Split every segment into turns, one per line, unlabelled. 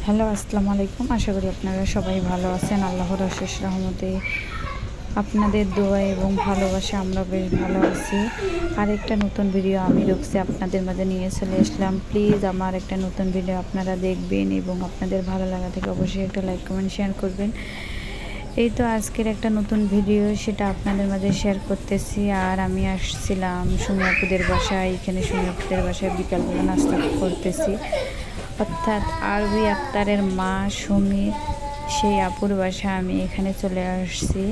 Hello, আসসালামু আলাইকুম। আশা করি আপনারা সবাই ভালো আছেন। আল্লাহর অশেষ রহমতে আপনাদের দোয়া এবং ভালোবাসা আমরা বেশ ভালো আছি। আর একটা নতুন ভিডিও আমি রুকসে আপনাদের মাঝে নিয়ে চলে আসলাম। প্লিজ আমার একটা নতুন ভিডিও আপনারা দেখবেন এবং আপনাদের ভালো লাগা থেকে অবশ্যই একটা লাইক কমেন্ট শেয়ার করবেন। এই তো আজকের একটা নতুন ভিডিও, সেটা আপনাদের মাঝে শেয়ার করতেছি। আর আমি আসছিলাম সুমি আপুদের বাসায়। এখানে সুমি আপুদের বাসায় বিকালবেলা নাস্তা করতেছি, অর্থাৎ আরবি আক্তারের মা সুমি, সেই আপুর বাসায় আমি এখানে চলে আসছি।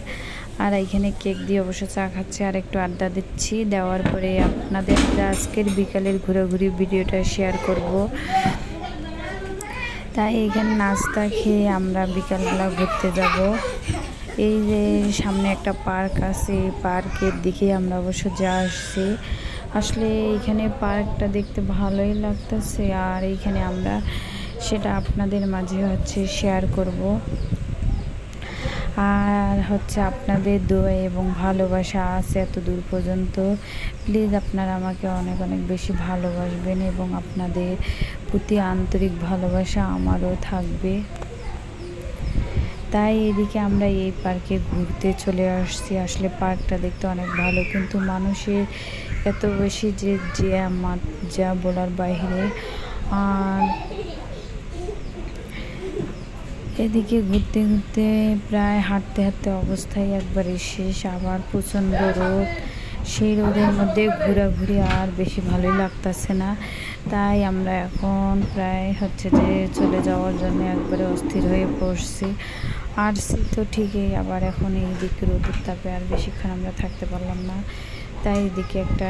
আর এখানে কেক দিয়ে অবশ্য চা খাচ্ছি আর একটু আড্ডা দিচ্ছি। দেওয়ার পরে আপনাদের আজকের বিকালের ঘোরাঘুরি ভিডিওটা শেয়ার করব। তাই এখানে নাস্তা খেয়ে আমরা বিকালবেলা ঘুরতে যাব। এই যে সামনে একটা পার্ক আছে, এই পার্কের দিকে আমরা অবশ্য যা আসছি। আসলে এইখানে পার্কটা দেখতে ভালোই লাগতেছে, আর এইখানে আমরা সেটা আপনাদের মাঝে শেয়ার করব। আর আপনাদের দোয়া এবং ভালোবাসা আছে এত দূর পর্যন্ত। প্লিজ আপনারা আমাকে অনেক অনেক বেশি ভালোবাসবেন এবং আপনাদের প্রতি আন্তরিক ভালোবাসা আমারও থাকবে। তাই এদিকে আমরা এই পার্কে ঘুরতে চলে আসছি। আসলে পার্কটা দেখতে অনেক ভালো, কিন্তু মানুষের এত বেশি যে যা বলার বাইরে। আর এদিকে ঘুরতে ঘুরতে প্রায় হাঁটতে হাঁটতে অবস্থায় একবারে শেষ। আবার প্রচণ্ড রোদ, সেই রোদের মধ্যে ঘোরাঘুরি আর বেশি ভালোই লাগতেছে না। তাই আমরা এখন প্রায় যে চলে যাওয়ার জন্য একবারে অস্থির হয়ে পড়ছি। আসছি তো ঠিকই, আবার এখন এই দিকে রোদের তাপে আর বেশিক্ষণ আমরা থাকতে পারলাম না। তাই এদিকে একটা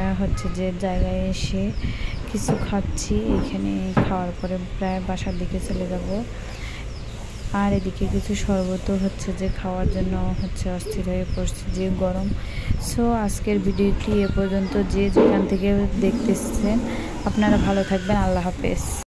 যে জায়গায় এসে কিছু খাচ্ছি। এখানে খাওয়ার পরে প্রায় বাসার দিকে চলে যাব। আর এদিকে কিছু শরবতও যে খাওয়ার জন্য অস্থির হয়ে পড়ছে, যে গরম। সো আজকের ভিডিওটি এ পর্যন্ত। যে যেখান থেকে দেখতেছেন আপনারা ভালো থাকবেন। আল্লাহ হাফেজ।